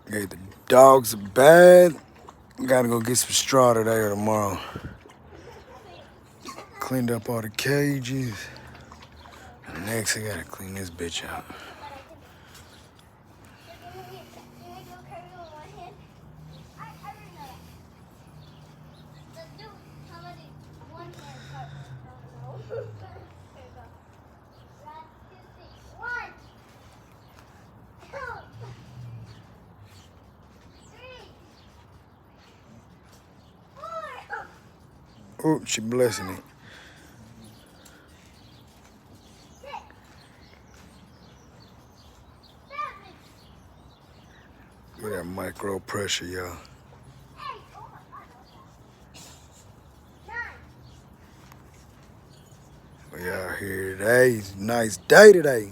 Gave the dogs a bath. Gotta go get some straw today or tomorrow. Cleaned up all the cages. And next I gotta clean this bitch out. Oh, she blessing it. Look at that micro pressure, y'all. We out here today. It's a nice day today.